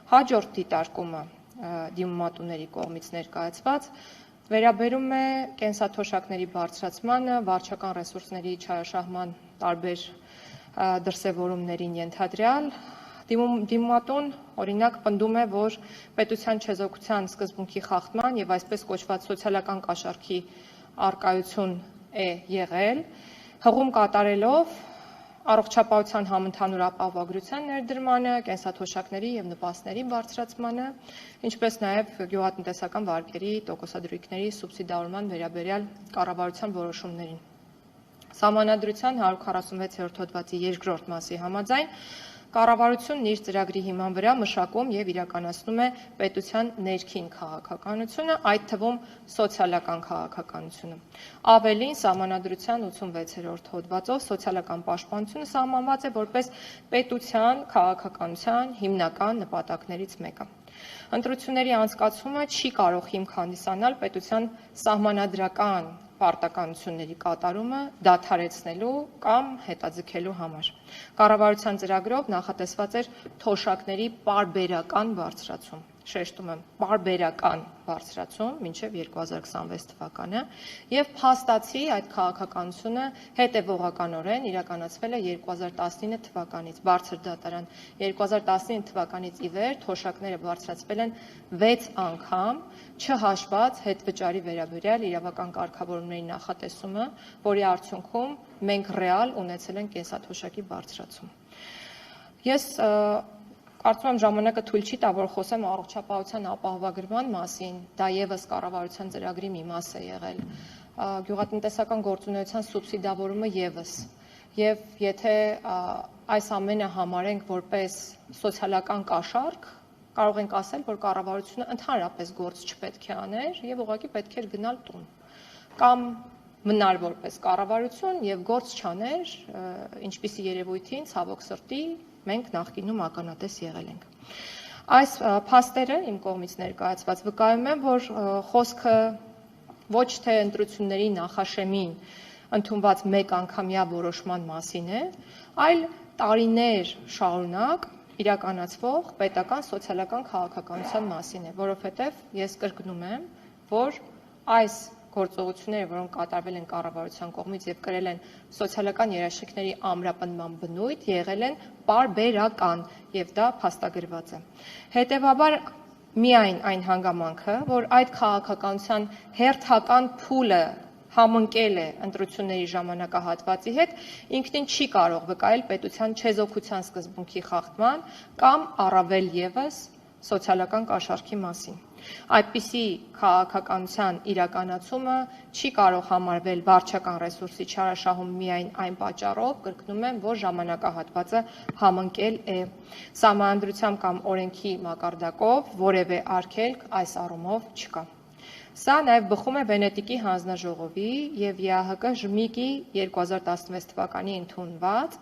Հաջորդ դիտարկումը դիմումատուների կողմից ներկայացված վերաբերում է կենսաթոշակների բարձրացմանը, վարչական ռեսուրսների չարաշահման տարբեր դրսևորումներին ենթադրյալ։ Դիմումատուն օրինակ պնդում է, որ պետության չեզոքության սկզբունքի խախտման եւ այսպես կոչված սոցիալական կաշառքի արկայություն է եղել, հղում կատարելով առողջապահության համընդհանուր ապահովագրության ներդրմանը, կենսաթոշակների եւ նպաստների բարձրացմանը, ինչպես նաեւ գյուղատնտեսական վարկերի տոկոսադրույքների սուբսիդավորման վերաբերյալ կառավարության որոշումներին։ Սահմանադրության 146-րդ հոդվածի 2-րդ մասի համաձայն կառավարությունն իր ծրագրի հիման վրա մշակում եւ իրականացնում է պետության ներքին քաղաքականությունը, այդ թվում սոցիալական քաղաքականությունը։ Ավելին, Սահմանադրության 86-րդ հոդվածով սոցիալական պաշտպանությունը սահմանված է որպես պետության քաղաքականության հիմնական նպատակներից մեկը։ Ընտրությունների անցկացումը չի կարող հիմք հանդիսանալ պետության սահմանադրական պարտականությունների կատարումը դադարեցնելու կամ հետաձգելու համար։ Կառավարության ծրագրով նախատեսված էր թոշակների պարբերական բարձրացում, շեշտում եմ, պարբերական բարձրացում մինչև 2026 թվականը եւ փաստացի այդ քաղաքականությունը հետևողականորեն իրականացվել է 2019 թվականից, բարձր դատարան 2019 թվականից ի վեր թոշակները բարձրացվել են 6 անգամ, չհաշված հետվճարի վերաբերյալ իրավական կարգավորումների նախատեսումը, որի արդյունքում մենք ռեալ ունեցել ենք կենսաթոշակի բարձրացում։ Ես կարծում եմ ժամանակը թույլ չի տա, որ խոսեմ առողջապահության ապահովագրման մասին, դա եւս կառավարության ծրագրի մի մաս է եղել, գյուղատնտեսական գործունեության սուբսիդավորումը եւս, եւ եթե այս ամենը համարենք որպես սոցիալական կաշառք, կարող ենք ասել, որ կառավարությունը ընդհանրապես գործ չպետք է աներ եւ ուղղակի պետք էր գնալ տուն, կամ մնար որպես կառավարություն եւ գործ չաներ, ինչպիսի երևույթին ցավոք սրտի մենք նախկինում ականատես եղել ենք։ Այս փաստերը իմ կողմից ներկայացված վկայում են, որ խոսքը ոչ թե ընտրությունների նախաշեմին ընդունված մեկ անգամյա որոշման մասին է, այլ տարիներ շարունակ իրականացվող պետական սոցիալական քաղաքականության մասին է, որովհետև ես կրկնում եմ, որ այս գործողությունները, որոնք կատարվել են կառավարության կողմից եւ կրել են սոցիալական երաշխիքների ամրապնդման բնույթ, եղել են պարբերական եւ դա փաստագրված է։ Հետևաբար միայն այն հանգամանքը, որ այդ քաղաքականության հերթական փուլը համընկել է ընտրությունների ժամանակահատվածի հետ, ինքնին չի կարող վկայել պետության չեզոքության սկզբունքի խախտման կամ առավել ևս սոցիալական կաշառքի մասին։ Այդպիսի քաղաքականության իրականացումը չի կարող համարվել վարչական ռեսուրսի չարաշահում միայն այն պատճառով, կրկնում եմ, որ ժամանակահատվածը համընկել է սահմանադրությամբ կամ օրենքի մակարդակով, որևէ արգելք այս առումով չկա։ Սա նաև բխում է Վենետիկի հանձնաժողովի եւ ԵԱՀԿ ԺՄԻԿ-ի 2016 թվականի ընդունված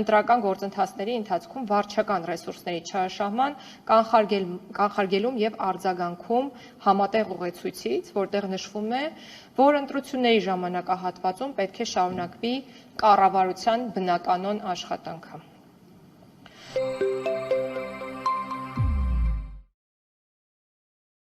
ընտրական գործընթացների ընթացքում վարչական ռեսուրսների չարաշահման կանխարգելում եւ արձագանքում համատեղ ուղեցույցից, որտեղ նշվում է, որ ընտրությունների ժամանակահատվածում պետք է շարունակվի կառավարության բնականոն աշխատանքը։